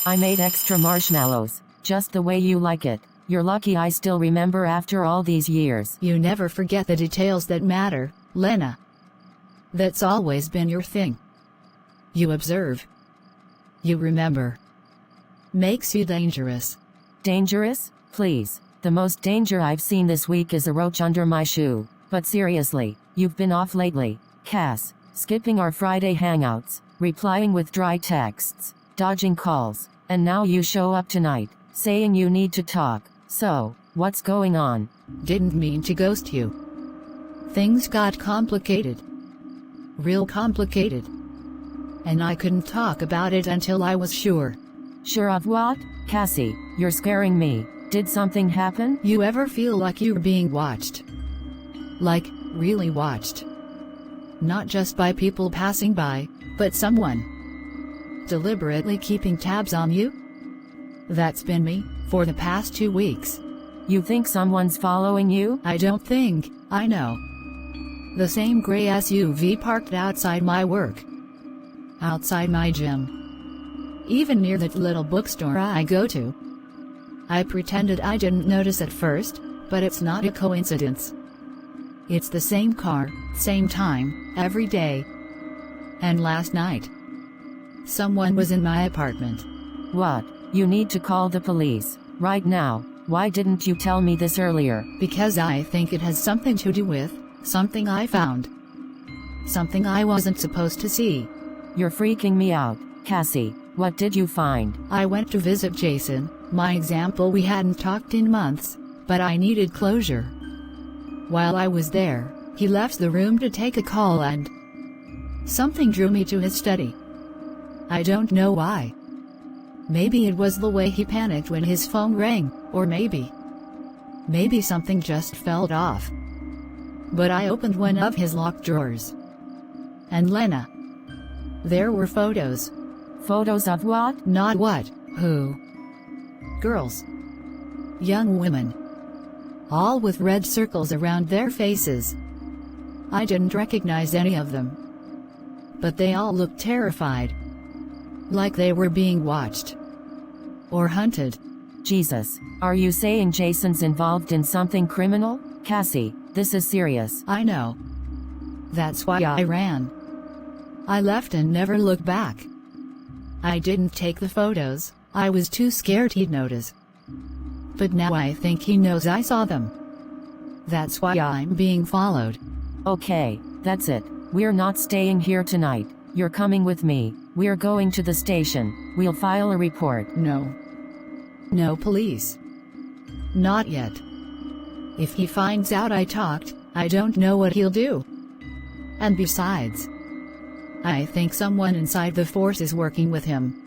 I made extra marshmallows, just the way you like it. You're lucky I still remember after all these years. You never forget the details that matter, Lena. That's always been your thing. You observe. You remember. Makes you dangerous. Dangerous? Please. The most danger I've seen this week is a roach under my shoe. But seriously, you've been off lately, Cass. Skipping our Friday hangouts, replying with dry texts, dodging calls, and now you show up tonight, saying you need to talk. So, what's going on? Didn't mean to ghost you. Things got complicated. Real complicated. And I couldn't talk about it until I was sure. Sure of what? Cassie, you're scaring me. Did something happen? You ever feel like you're being watched? Like, really watched? Not just by people passing by, but someone deliberately keeping tabs on you? That's been me, for the past 2 weeks. You think someone's following you? I don't think, I know. The same gray SUV parked outside my work. Outside my gym. Even near that little bookstore I go to. I pretended I didn't notice at first, but it's not a coincidence. It's the same car, same time, every day. And last night, someone was in my apartment. What? You need to call the police, right now. Why didn't you tell me this earlier? Because I think it has something to do with something I found. Something I wasn't supposed to see. You're freaking me out, Cassie. What did you find? I went to visit Jason, my example. We hadn't talked in months, but I needed closure. While I was there, he left the room to take a call and something drew me to his study. I don't know why. Maybe it was the way he panicked when his phone rang, or maybe something just felt off. But I opened one of his locked drawers. And Lena. There were photos. Photos of what? Not what, who. Girls. Young women. All with red circles around their faces. I didn't recognize any of them. But they all looked terrified. Like they were being watched. Or hunted. Jesus, are you saying Jason's involved in something criminal? Cassie, this is serious. I know. That's why I ran. I left and never looked back. I didn't take the photos, I was too scared he'd notice. But now I think he knows I saw them. That's why I'm being followed. Okay, that's it. We're not staying here tonight. You're coming with me. We're going to the station. We'll file a report. No. No police. Not yet. If he finds out I talked, I don't know what he'll do. And besides, I think someone inside the force is working with him.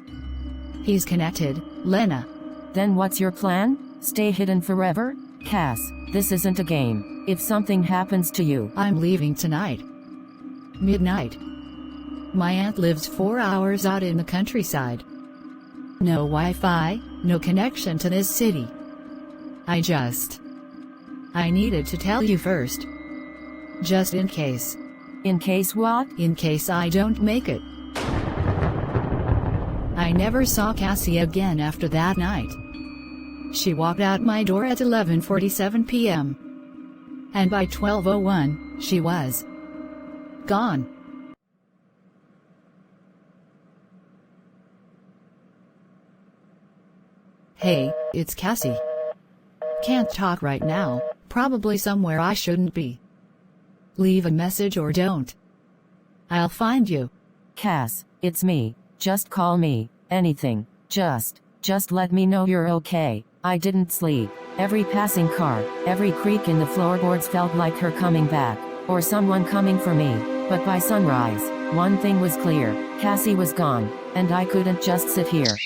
He's connected, Lena. Then what's your plan? Stay hidden forever? Cass, this isn't a game. If something happens to you, I'm leaving tonight. Midnight. My aunt lives 4 hours out in the countryside. No Wi-Fi, no connection to this city. I needed to tell you first. Just in case. In case what? In case I don't make it. I never saw Cassie again after that night. She walked out my door at 11:47 p.m. And by 12:01, she was gone. Hey, it's Cassie. Can't talk right now, probably somewhere I shouldn't be. Leave a message or don't. I'll find you. Cass, it's me. Just call me. Anything. Just let me know you're okay. I didn't sleep. Every passing car, every creak in the floorboards felt like her coming back, or someone coming for me. But by sunrise, one thing was clear. Cassie was gone, and I couldn't just sit here.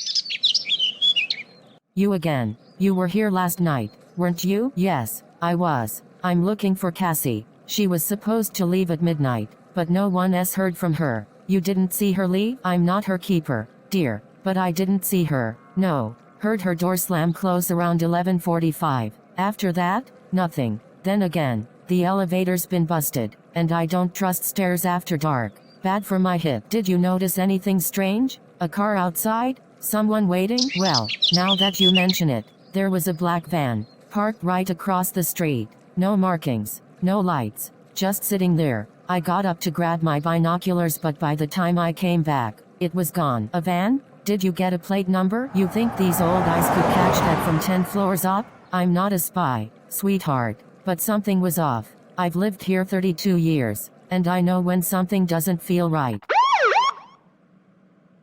You again. You were here last night, weren't you? Yes, I was. I'm looking for Cassie. She was supposed to leave at midnight, but no one else heard from her. You didn't see her leave? I'm not her keeper, dear, but I didn't see her. No. Heard her door slam close around 11:45. After that, nothing. Then again, the elevator's been busted, and I don't trust stairs after dark. Bad for my hip. Did you notice anything strange? A car outside? Someone waiting? Well, now that you mention it, there was a black van, parked right across the street. No markings, no lights, just sitting there. I got up to grab my binoculars, but by the time I came back, it was gone. A van? Did you get a plate number? You think these old eyes could catch that from 10 floors up? I'm not a spy, sweetheart, but something was off. I've lived here 32 years, and I know when something doesn't feel right.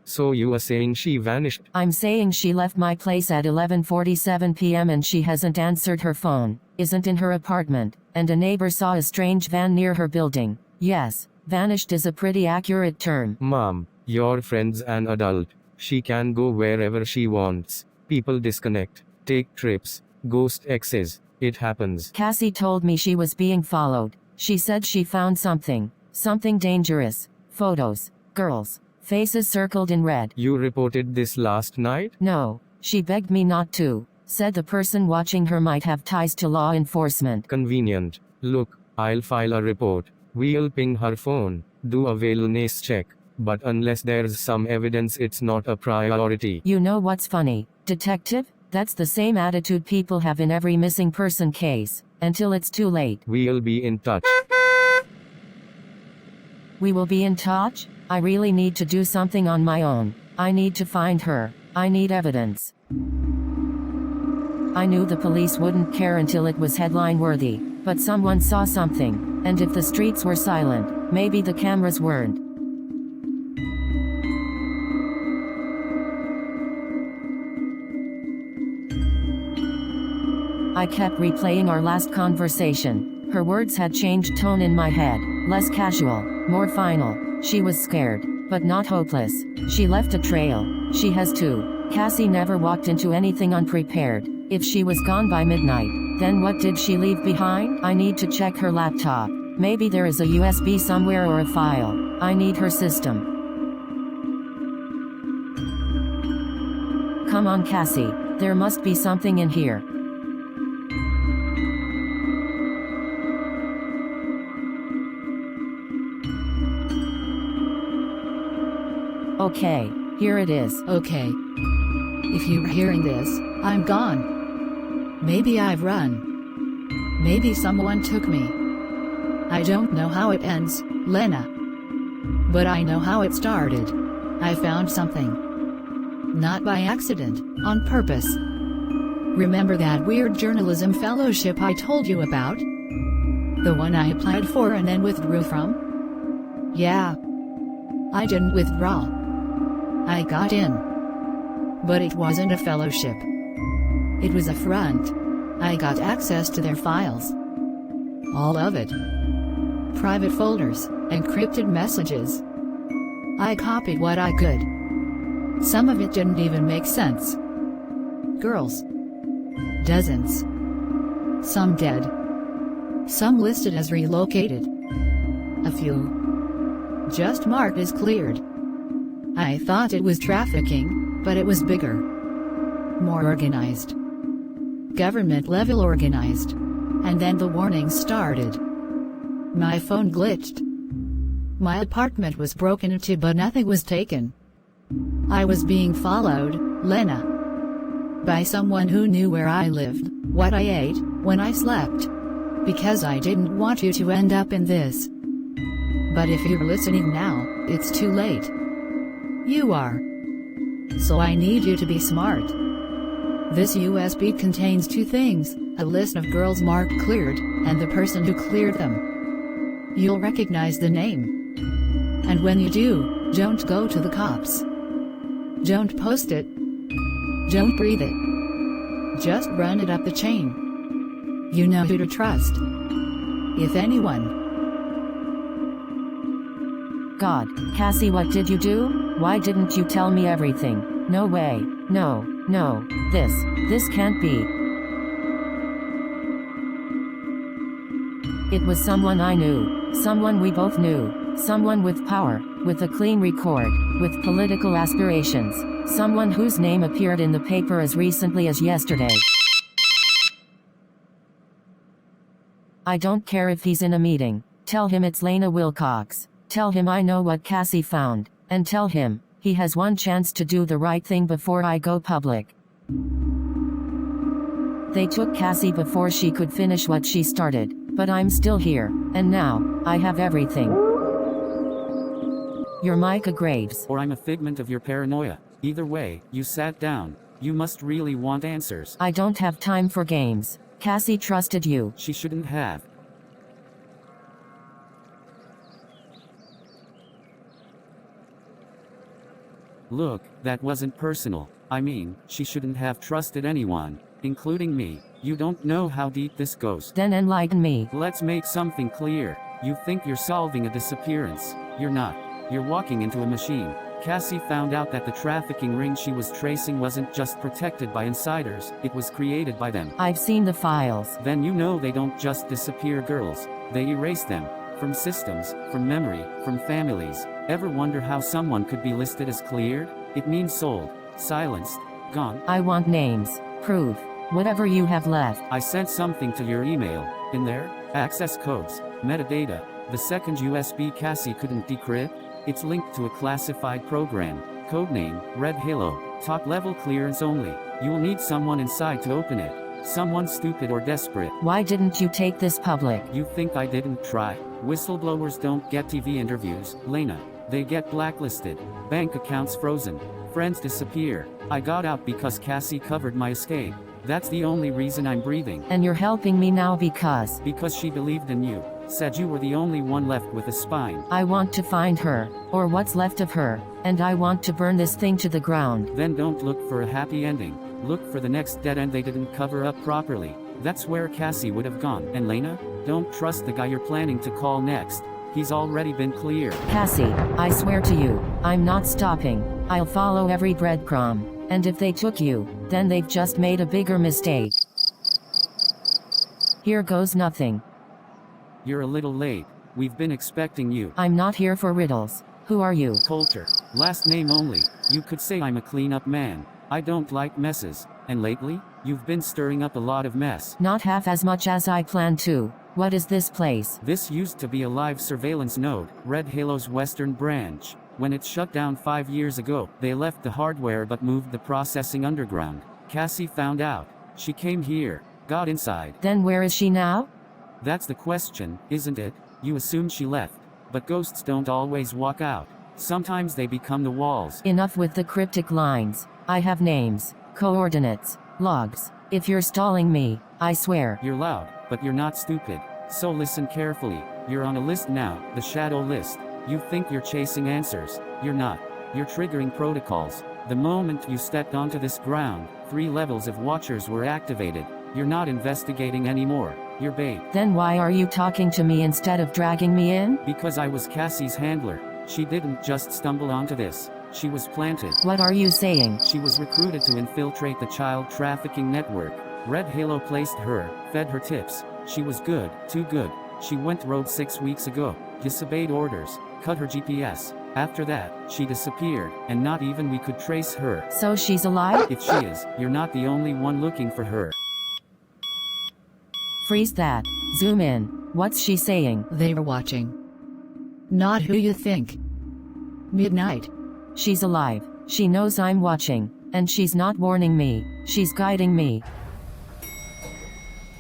So you are saying she vanished? I'm saying she left my place at 11:47 p.m. and she hasn't answered her phone, isn't in her apartment, and a neighbor saw a strange van near her building. Yes, vanished is a pretty accurate term. Mom, your friend's an adult. She can go wherever she wants. People disconnect, take trips, ghost exes. It happens. Cassie told me she was being followed. She said she found something dangerous. Photos, girls, faces circled in red. You reported this last night? No, she begged me not to. Said the person watching her might have ties to law enforcement. Convenient. Look, I'll file a report. We'll ping her phone, do a wellness check. But unless there's some evidence, it's not a priority. You know what's funny, detective? That's the same attitude people have in every missing person case, until it's too late. We'll be in touch. We will be in touch? I really need to do something on my own. I need to find her. I need evidence. I knew the police wouldn't care until it was headline worthy, but someone saw something, and if the streets were silent, maybe the cameras weren't. I kept replaying our last conversation. Her words had changed tone in my head, less casual, more final. She was scared, but not hopeless. She left a trail. She has too. Cassie never walked into anything unprepared. If she was gone by midnight, then what did she leave behind? I need to check her laptop. Maybe there is a USB somewhere or a file. I need her system. Come on, Cassie. There must be something in here. Okay, here it is. Okay. If you're hearing this, I'm gone. Maybe I've run. Maybe someone took me. I don't know how it ends, Lena. But I know how it started. I found something. Not by accident, on purpose. Remember that weird journalism fellowship I told you about? The one I applied for and then withdrew from? Yeah. I didn't withdraw. I got in. But it wasn't a fellowship. It was a front. I got access to their files. All of it. Private folders, encrypted messages. I copied what I could. Some of it didn't even make sense. Girls. Dozens. Some dead. Some listed as relocated. A few just marked as cleared. I thought it was trafficking, but it was bigger. More organized. Government-level organized. And then the warnings started. My phone glitched. My apartment was broken into but nothing was taken. I was being followed, Lena. By someone who knew where I lived, what I ate, when I slept. Because I didn't want you to end up in this. But if you're listening now, it's too late. You are. So I need you to be smart. This USB contains two things, a list of girls marked cleared, and the person who cleared them. You'll recognize the name. And when you do, don't go to the cops. Don't post it. Don't breathe it. Just run it up the chain. You know who to trust. If anyone. God, Cassie, what did you do? Why didn't you tell me everything? No way. No, this can't be. It was someone I knew, someone we both knew, someone with power, with a clean record, with political aspirations, someone whose name appeared in the paper as recently as yesterday. I don't care if he's in a meeting. Tell him it's Lena Winclox. Tell him I know what Cassie found. And tell him, He has one chance to do the right thing before I go public. They took Cassie before she could finish what she started, but I'm still here, and now, I have everything. You're Micah Graves. Or I'm a figment of your paranoia. Either way, you sat down. You must really want answers. I don't have time for games. Cassie trusted you. She shouldn't have. Look, that wasn't personal. I mean, she shouldn't have trusted anyone, including me. You don't know how deep this goes. Then enlighten me. Let's make something clear. You think you're solving a disappearance. You're not. You're walking into a machine. Cassie found out that the trafficking ring she was tracing wasn't just protected by insiders, it was created by them. I've seen the files. Then you know they don't just disappear girls. They erase them. From systems, from memory, from families. Ever wonder how someone could be listed as cleared? It means sold, silenced, gone. I want names, proof, whatever you have left. I sent something to your email. In there, access codes, metadata. The second USB Cassie couldn't decrypt. It's linked to a classified program. Codename, Red Halo. Top level clearance only. You'll need someone inside to open it. Someone stupid or desperate. Why didn't you take this public? You think I didn't try? Whistleblowers don't get TV interviews, Lena. They get blacklisted. Bank accounts frozen. Friends disappear. I got out because Cassie covered my escape. That's the only reason I'm breathing. And you're helping me now because she believed in you. Said you were the only one left with a spine. I want to find her, or what's left of her, and I want to burn this thing to the ground. Then don't look for a happy ending. Look for the next dead end they didn't cover up properly. That's where Cassie would have gone. And Lena, don't trust the guy you're planning to call next. He's already been cleared. Cassie, I swear to you, I'm not stopping. I'll follow every breadcrumb. And if they took you, then they've just made a bigger mistake. Here goes nothing. You're a little late. We've been expecting you. I'm not here for riddles. Who are you? Coulter. Last name only. You could say I'm a cleanup man. I don't like messes. And lately, you've been stirring up a lot of mess. Not half as much as I planned to. What is this place? This used to be a live surveillance node, Red Halo's western branch. When it shut down 5 years ago, they left the hardware but moved the processing underground. Cassie found out. She came here, got inside. Then where is she now? That's the question, isn't it? You assume she left. But ghosts don't always walk out. Sometimes they become the walls. Enough with the cryptic lines. I have names, coordinates, logs. If you're stalling me, I swear. You're loud, but you're not stupid. So listen carefully. You're on a list now, the shadow list. You think you're chasing answers. You're not. You're triggering protocols. The moment you stepped onto this ground, 3 levels of watchers were activated. You're not investigating anymore. You're bait. Then why are you talking to me instead of dragging me in? Because I was Cassie's handler. She didn't just stumble onto this. She was planted. What are you saying? She was recruited to infiltrate the child trafficking network. Red Halo placed her, fed her tips. She was good, too good. She went rogue 6 weeks ago, disobeyed orders, cut her GPS. After that, she disappeared, and not even we could trace her. So she's alive? If she is, you're not the only one looking for her. Freeze that. Zoom in. What's she saying? They were watching. Not who you think. Midnight. She's alive. She knows I'm watching. And she's not warning me. She's guiding me.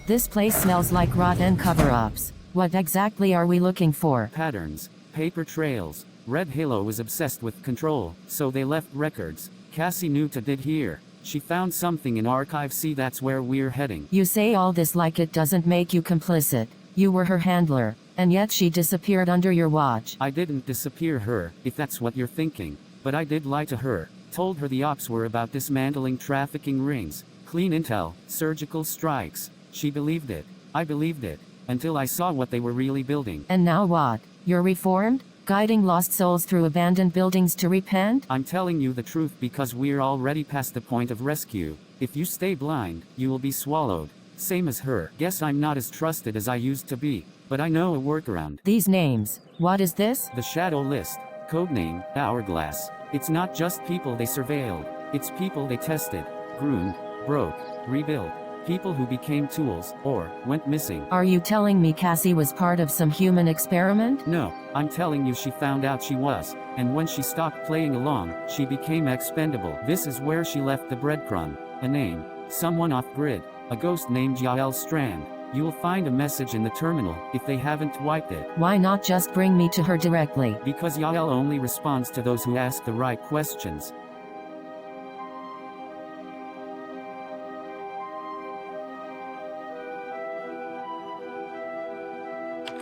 This place smells like rotten cover-ups. What exactly are we looking for? Patterns. Paper trails. Red Halo was obsessed with control, so they left records. Cassie knew to dig here. She found something in archive. See, that's where we're heading. You say all this like it doesn't make you complicit. You were her handler, and yet she disappeared under your watch. I didn't disappear her, if that's what you're thinking. But I did lie to her. Told her the ops were about dismantling trafficking rings. Clean intel, surgical strikes. She believed it. I believed it. Until I saw what they were really building. And now what? You're reformed? Guiding lost souls through abandoned buildings to repent? I'm telling you the truth because we're already past the point of rescue. If you stay blind, you will be swallowed. Same as her. Guess I'm not as trusted as I used to be. But I know a workaround. These names. What is this? The shadow list. Codename, Hourglass. It's not just people they surveilled. It's people they tested, groomed, broke, rebuilt. People who became tools, or went missing. Are you telling me Cassie was part of some human experiment? No, I'm telling you she found out she was, and when she stopped playing along, she became expendable. This is where she left the breadcrumb. A name. Someone off-grid. A ghost named Yael Strand. You'll find a message in the terminal, if they haven't wiped it. Why not just bring me to her directly? Because Yael only responds to those who ask the right questions.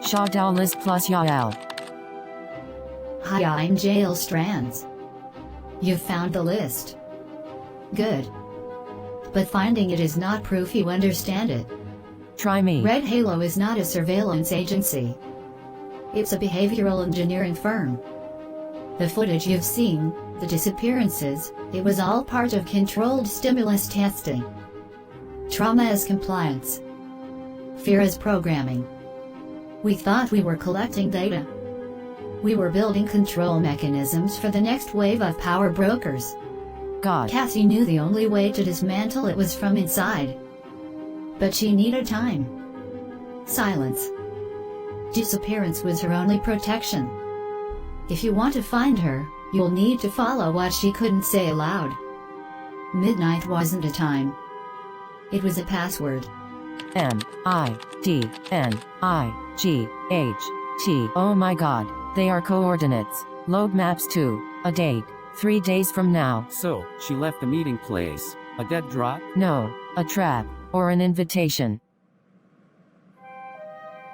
Shadow list plus Yael. Hi, I'm Yael Strands. You found the list. Good. But finding it is not proof you understand it. Try me. Red Halo is not a surveillance agency. It's a behavioral engineering firm. The footage you've seen, the disappearances, it was all part of controlled stimulus testing. Trauma as compliance. Fear as programming. We thought we were collecting data. We were building control mechanisms for the next wave of power brokers. God. Cassie knew the only way to dismantle it was from inside. But she needed time. Silence. Disappearance was her only protection. If you want to find her, you'll need to follow what she couldn't say aloud. Midnight wasn't a time. It was a password. MIDNIGHT. Oh my god, they are coordinates. Load maps to a date. 3 days from now. So, she left the meeting place. A dead drop? No, a trap, or an invitation.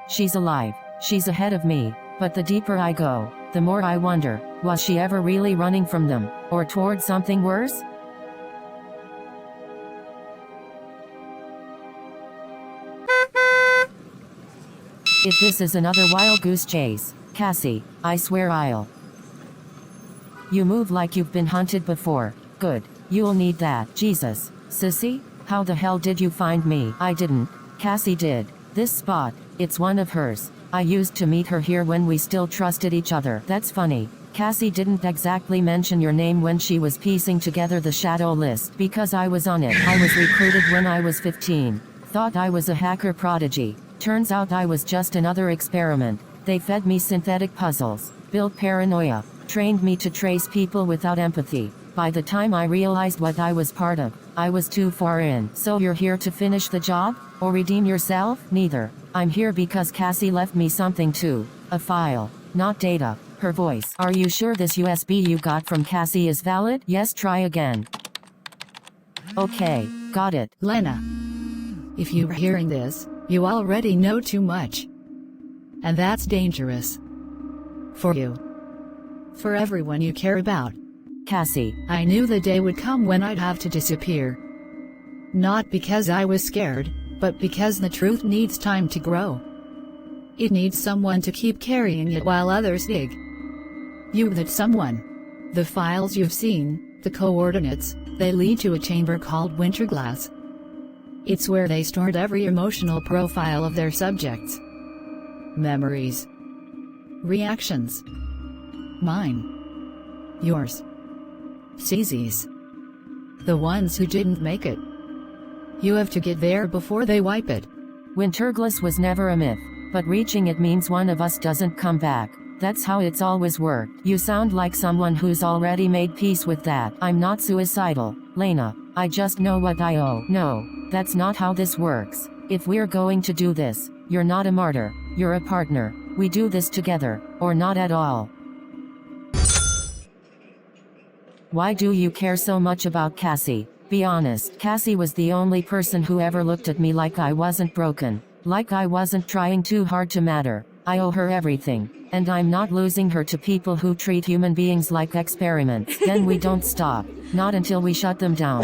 She's alive, she's ahead of me, but the deeper I go, the more I wonder, was she ever really running from them, or toward something worse? If this is another wild goose chase, Cassie, I swear I'll. You move like you've been hunted before. Good. You'll need that. Jesus. Sisi? How the hell did you find me? I didn't. Cassie did. This spot, it's one of hers. I used to meet her here when we still trusted each other. That's funny. Cassie didn't exactly mention your name when she was piecing together the shadow list because I was on it. I was recruited when I was 15. Thought I was a hacker prodigy. Turns out I was just another experiment. They fed me synthetic puzzles, built paranoia, trained me to trace people without empathy. By the time I realized what I was part of, I was too far in. So you're here to finish the job? Or redeem yourself? Neither. I'm here because Cassie left me something too. A file. Not data. Her voice. Are you sure this USB you got from Cassie is valid? Yes, try again. Okay, got it. Lena. If you're hearing this, you already know too much. And that's dangerous. For you. For everyone you care about. Cassie. I knew the day would come when I'd have to disappear. Not because I was scared, but because the truth needs time to grow. It needs someone to keep carrying it while others dig. You that someone. The files you've seen, the coordinates, they lead to a chamber called Winterglass. It's where they stored every emotional profile of their subjects. Memories. Reactions. Mine. Yours. Sisi's. The ones who didn't make it. You have to get there before they wipe it. Winterglass was never a myth, but reaching it means one of us doesn't come back. That's how it's always worked. You sound like someone who's already made peace with that. I'm not suicidal, Lena. I just know what I owe. No, that's not how this works. If we're going to do this, you're not a martyr, you're a partner. We do this together, or not at all. Why do you care so much about Cassie? Be honest. Cassie was the only person who ever looked at me like I wasn't broken, like I wasn't trying too hard to matter. I owe her everything, and I'm not losing her to people who treat human beings like experiments. Then we don't stop, not until we shut them down.